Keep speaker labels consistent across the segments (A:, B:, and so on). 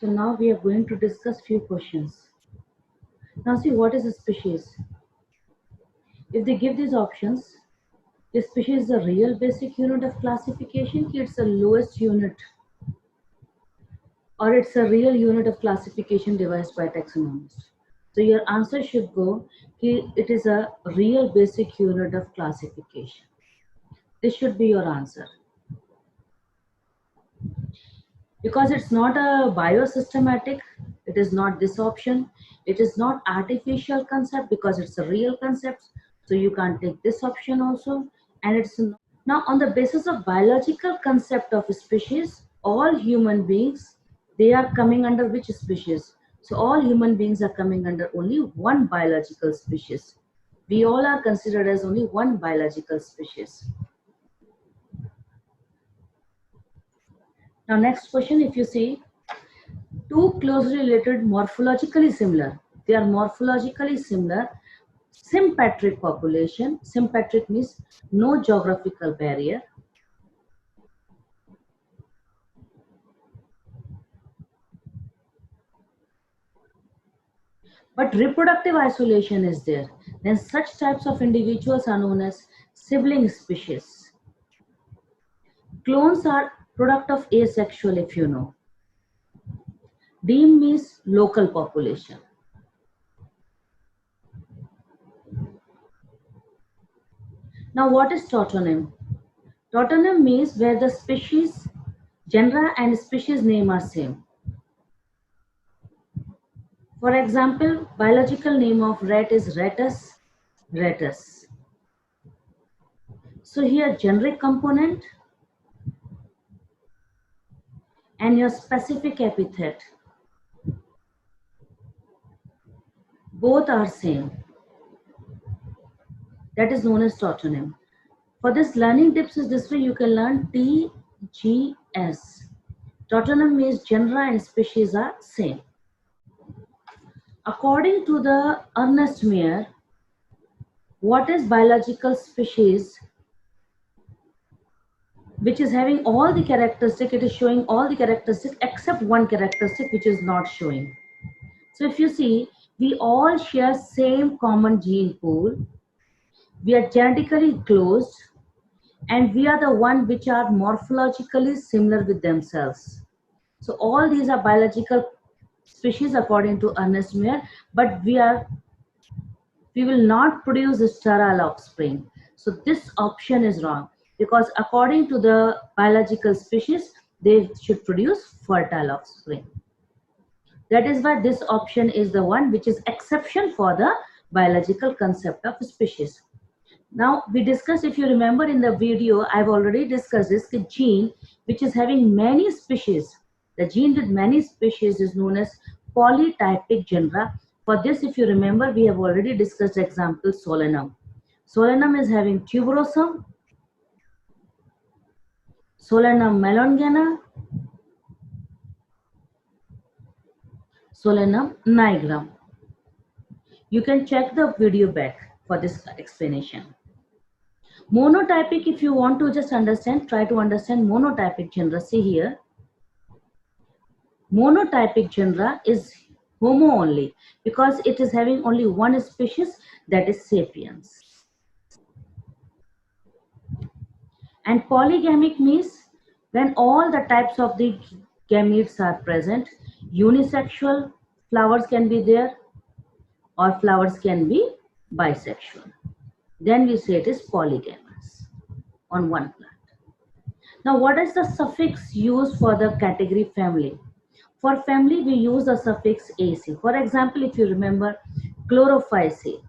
A: So now we are going to discuss few questions. Now see, what is a species? If they give these options, the species is a real basic unit of classification, it's the lowest unit, or it's a real unit of classification devised by taxonomists. So your answer should go, it is a real basic unit of classification. This should be your answer. Because it's not a biosystematic, it is not this option, it is not artificial concept because it's a real concept, so you can't take this option also. And it's now on the basis of biological concept of a species, all human beings, they are coming under which species? So all human beings are coming under only one biological species. We all are considered as only one biological species. Now next question, if you see, two closely related, morphologically similar. They are morphologically similar. Sympatric population. Sympatric means no geographical barrier. But reproductive isolation is there. Then such types of individuals are known as sibling species. Clones are product of asexual, if you know. Deme means local population. Now what is tautonym? Tautonym means where the species, genera and species name are same. For example, biological name of rat is Rattus rattus. So here generic component and your specific epithet, both are same. That is known as tautonym. For this learning tips is this way you can learn TGS. Tautonym means genera and species are same. According to the Ernest Mayr, what is biological species which is having all the characteristic, it is showing all the characteristics except one characteristic which is not showing. So if you see, we all share same common gene pool, we are genetically closed, and we are the one which are morphologically similar with themselves. So all these are biological species according to Ernest Mayr, but we will not produce sterile offspring. So this option is wrong because according to the biological species, they should produce fertile offspring. That is why this option is the one which is exception for the biological concept of species. Now we discussed, if you remember in the video, I've already discussed this, the gene which is having many species. The gene with many species is known as polytypic genera. For this, if you remember, we have already discussed example Solanum. Solanum is having tuberosum, Solanum melongena, Solanum nigrum. You can check the video back for this explanation. Monotypic, if you want to just understand, try to understand monotypic genera. See here. Monotypic genera is Homo only because it is having only one species, that is Sapiens. And polygamic means when all the types of the gametes are present, unisexual flowers can be there or flowers can be bisexual. Then we say it is polygamous on one plant. Now what is the suffix used for the category family? For family we use the suffix AC. For example, if you remember Chlorophyceae,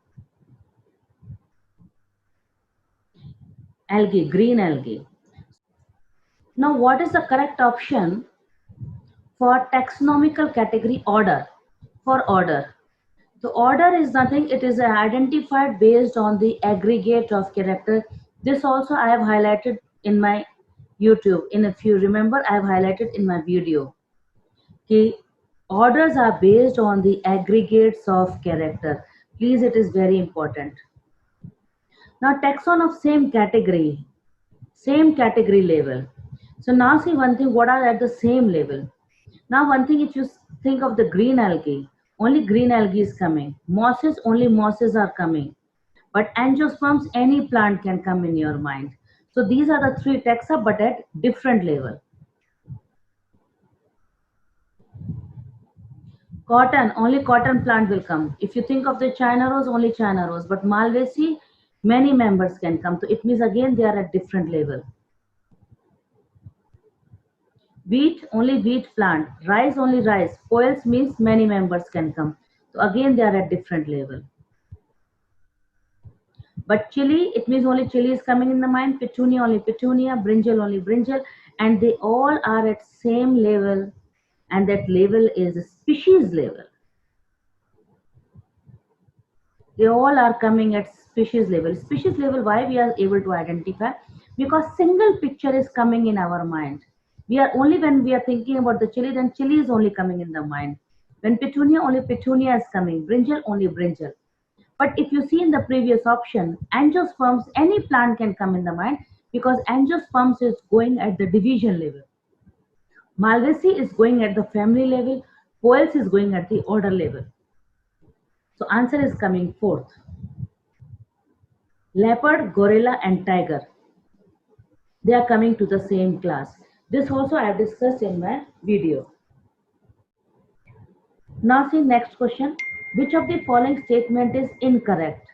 A: algae, green algae. Now what is the correct option for taxonomical category order? For order, the order is nothing, it is identified based on the aggregate of character. This also I have highlighted in my YouTube. If you remember, I have highlighted in my video. Okay, orders are based on the aggregates of character. Please, it is very important. Now taxon of same category level. So now see one thing, what are at the same level? Now one thing, if you think of the green algae. Only green algae is coming. Mosses, only mosses are coming. But angiosperms, any plant can come in your mind. So these are the three taxa, but at different level. Cotton, only cotton plant will come. If you think of the China rose, only China rose. But Malvaceae, many members can come. So it means again they are at different level. Wheat, only wheat plant. Rice, only rice. Coils means many members can come. So again they are at different level. But chili, it means only chili is coming in the mind. Petunia, only petunia. Brinjal, only brinjal. And they all are at same level. And that level is a species level. They all are coming at species level. Species level, why we are able to identify? Because single picture is coming in our mind. We are only when we are thinking about the chili, then chili is only coming in the mind. When petunia, only petunia is coming. Brinjal, only brinjal. But if you see in the previous option, angiosperms, any plant can come in the mind because angiosperms is going at the division level. Malvaceae is going at the family level. Coels is going at the order level. So answer is coming fourth. Leopard, gorilla and tiger. They are coming to the same class. This also I have discussed in my video. Now see next question. Which of the following statement is incorrect?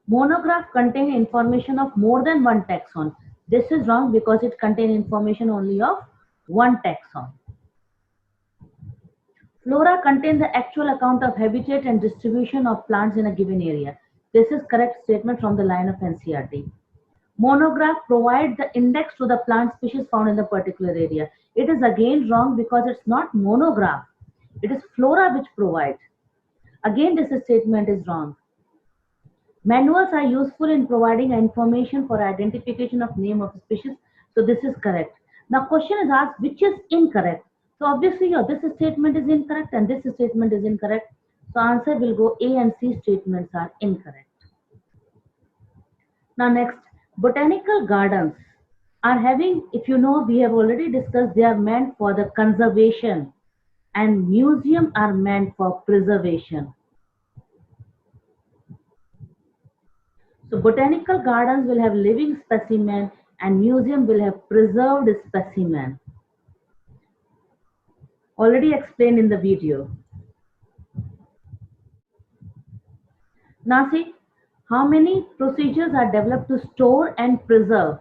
A: Monograph contain information of more than one taxon. This is wrong because it contains information only of one taxon. Flora contains the actual account of habitat and distribution of plants in a given area. This is correct statement from the line of NCERT. Monograph provides the index to the plant species found in the particular area. It is again wrong because it's not monograph. It is flora which provides. Again, this statement is wrong. Manuals are useful in providing information for identification of name of species. So this is correct. Now question is asked which is incorrect. So obviously this statement is incorrect and this statement is incorrect. So answer will go A and C statements are incorrect. Now next, botanical gardens are having, if you know, we have already discussed, they are meant for the conservation and museum are meant for preservation. So botanical gardens will have living specimen and museum will have preserved specimen. Already explained in the video. Now see, how many procedures are developed to store and preserve?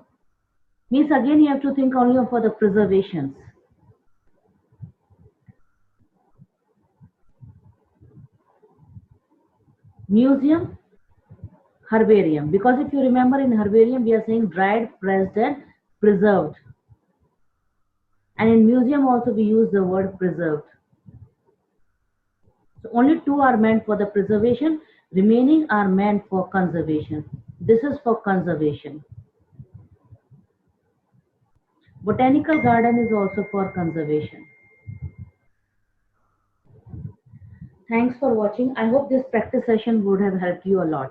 A: Means again you have to think only for the preservations. Museum, herbarium. Because if you remember in herbarium we are saying dried, pressed and preserved. And in museum also we use the word preserved. So only two are meant for the preservation, remaining are meant for conservation. This is for conservation. Botanical garden is also for conservation. Thanks for watching. I hope this practice session would have helped you a lot.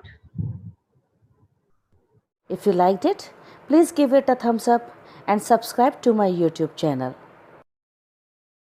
B: If you liked it, please give it a thumbs up and subscribe to my YouTube channel.